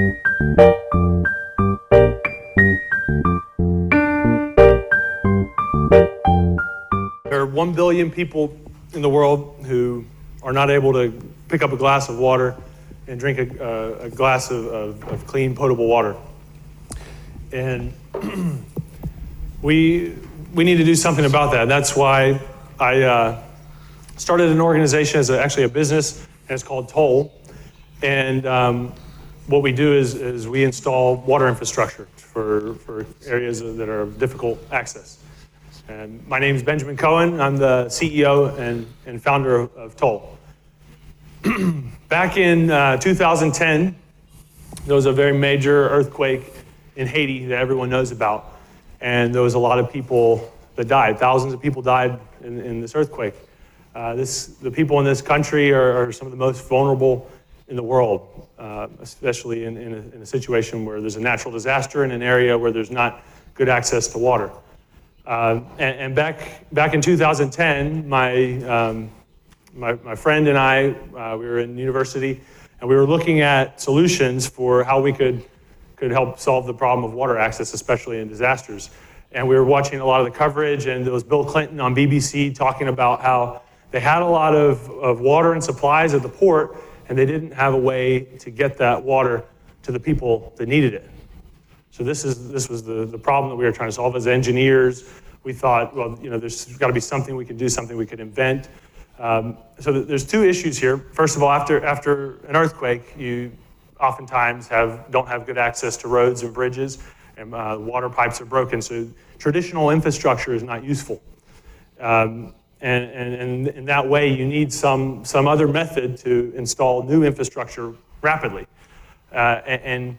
There are 1 billion people in the world who are not able to pick up a glass of water and drink a glass of clean, potable water. And we need to do something about that. That's why I started an organization as actually a business, and it's called TOHL. And what we do is we install water infrastructure for areas that are of difficult access. And my name is Benjamin Cohen. I'm the CEO and founder of TOHL. Back in 2010, there was a very major earthquake in Haiti that everyone knows about. And there was a lot of people that died. Thousands of people died in this earthquake. The people in this country are some of the most vulnerable in the world, especially in a situation where there's a natural disaster in an area where there's not good access to water. And back in 2010, my friend and I, we were in university, and we were looking at solutions for how we could help solve the problem of water access, especially in disasters. And we were watching a lot of the coverage, and there was Bill Clinton on BBC talking about how they had a lot of water and supplies at the port, and they didn't have a way to get that water to the people that needed it. So this was the problem that we were trying to solve. As engineers, we thought, well, there's got to be something we could do, something we could invent. So there's two issues here. First of all, after an earthquake, you oftentimes don't have good access to roads and bridges, and water pipes are broken. So traditional infrastructure is not useful. And in that way, you need some other method to install new infrastructure rapidly. And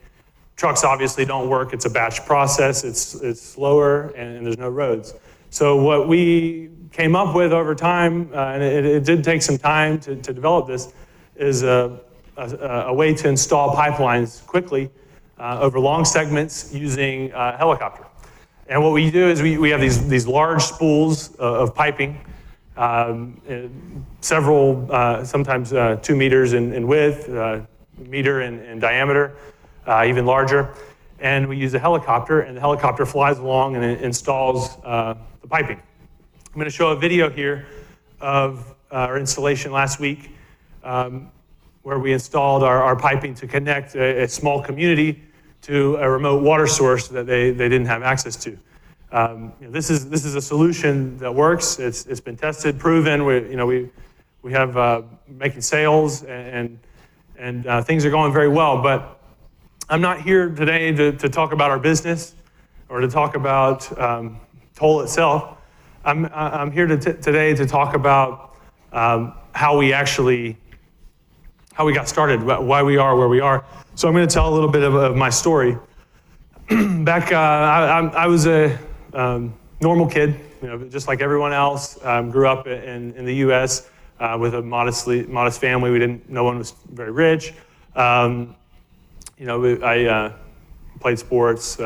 trucks obviously don't work. It's a batch process. It's slower, and there's no roads. So what we came up with over time, and it did take some time to develop this, is a way to install pipelines quickly over long segments using a helicopter. And what we do is we have these large spools of piping, several, sometimes 2 meters in width, meter in diameter, even larger. And we use a helicopter, and the helicopter flies along and it installs the piping. I'm going to show a video here of our installation last week where we installed our piping to connect a small community to a remote water source that they didn't have access to. This is a solution that works. It's been tested, proven. We have making sales, and things are going very well. But I'm not here today to talk about our business or to talk about TOHL itself. I'm here today to talk about how we got started, why we are where we are. So I'm going to tell a little bit of my story. Back, I was a normal kid, just like everyone else. Grew up in the U.S. With a modest family. No one was very rich. I played sports.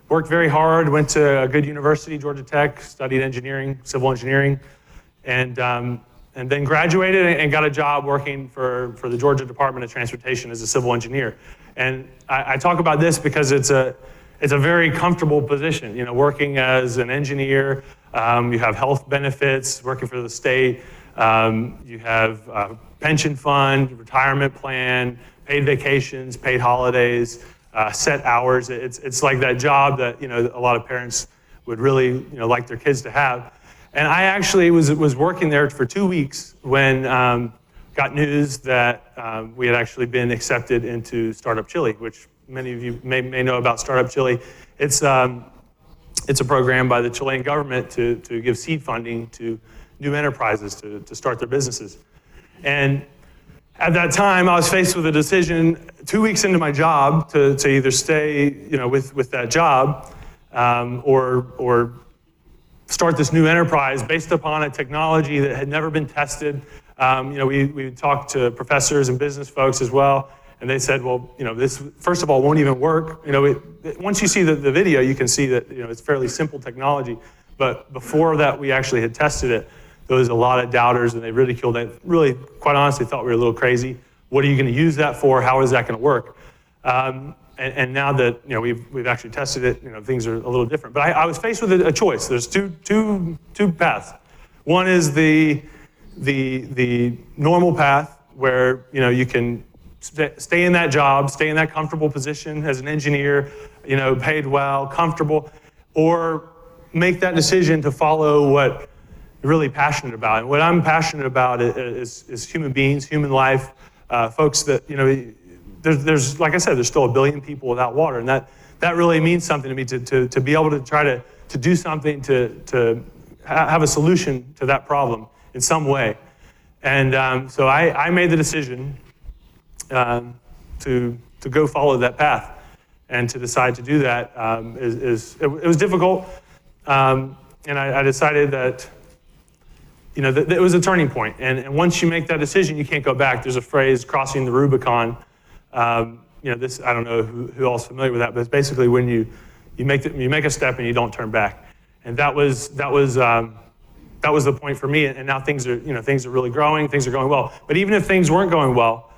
Worked very hard. Went to a good university, Georgia Tech. Studied engineering, civil engineering, and then graduated and got a job working for the Georgia Department of Transportation as a civil engineer. And I talk about this because it's a very comfortable position. Working as an engineer, you have health benefits. Working for the state, you have a pension fund, retirement plan, paid vacations, paid holidays, set hours. It's like that job that a lot of parents would really like their kids to have. And I actually was working there for 2 weeks when got news that we had actually been accepted into Startup Chile, which many of you may know about Startup Chile. It's a program by the Chilean government to give seed funding to new enterprises to start their businesses. And at that time, I was faced with a decision 2 weeks into my job to either stay with that job or start this new enterprise based upon a technology that had never been tested. We talked to professors and business folks as well, and they said, well, this first of all won't even work. Once you see the video, you can see that it's fairly simple technology. But before that, we actually had tested it. There was a lot of doubters, and they ridiculed it. Really, quite honestly, thought we were a little crazy. What are you going to use that for? How is that going to work? And now that we've actually tested it, things are a little different. But I was faced with a choice. There's two paths. One is the normal path where you can stay in that job, stay in that comfortable position as an engineer, paid well, comfortable, or make that decision to follow what you're really passionate about. And what I'm passionate about is human beings, human life, folks that there's like I said, there's still 1 billion people without water, and that really means something to me to be able to try to do something to have a solution to that problem in some way. And so I made the decision to go follow that path, and to decide to do that it was difficult, and I decided that that it was a turning point. And once you make that decision, you can't go back. There's a phrase, crossing the Rubicon. This, I don't know who else is familiar with that, but it's basically when you make a step and you don't turn back. And that was the point for me. And now things are really growing. Things are going well. But even if things weren't going well,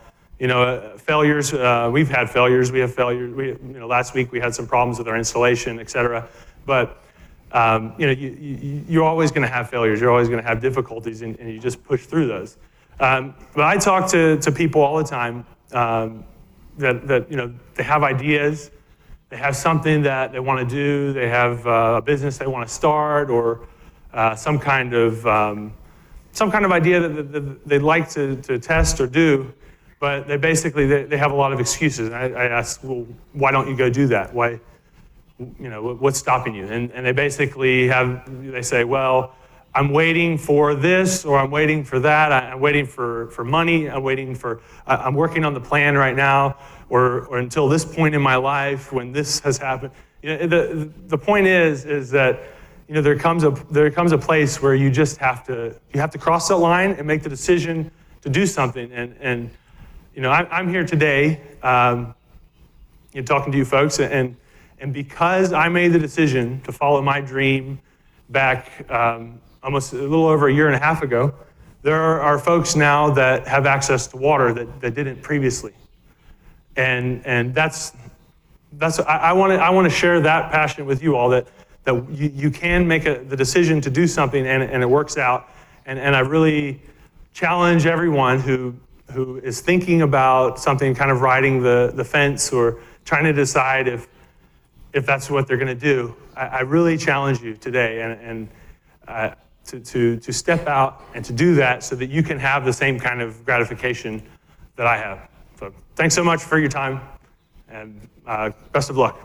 failures. We've had failures. We have failures. Last week we had some problems with our installation, et cetera. But you're always going to have failures. You're always going to have difficulties, and you just push through those. But I talk to people all the time that they have ideas, they have something that they want to do, they have a business they want to start, or some kind of idea that they'd like to test or do, but they have a lot of excuses. I ask, well, why don't you go do that? Why? What's stopping you? And they basically they say, well, I'm waiting for this, or I'm waiting for that. I'm waiting for money. I'm working on the plan right now, or until this point in my life when this has happened. The point is that there comes a place where you just have to cross that line and make the decision to do something. And I'm here today, talking to you folks, and because I made the decision to follow my dream back almost a little over 1.5 years ago, there are folks now that have access to water that didn't previously. And that's I want to share that passion with you all, that you can make the decision to do something and it works out. And I really challenge everyone who is thinking about something, kind of riding the fence or trying to decide if that's what they're going to do. I really challenge you today and to step out and to do that so that you can have the same kind of gratification that I have. So thanks so much for your time, and best of luck.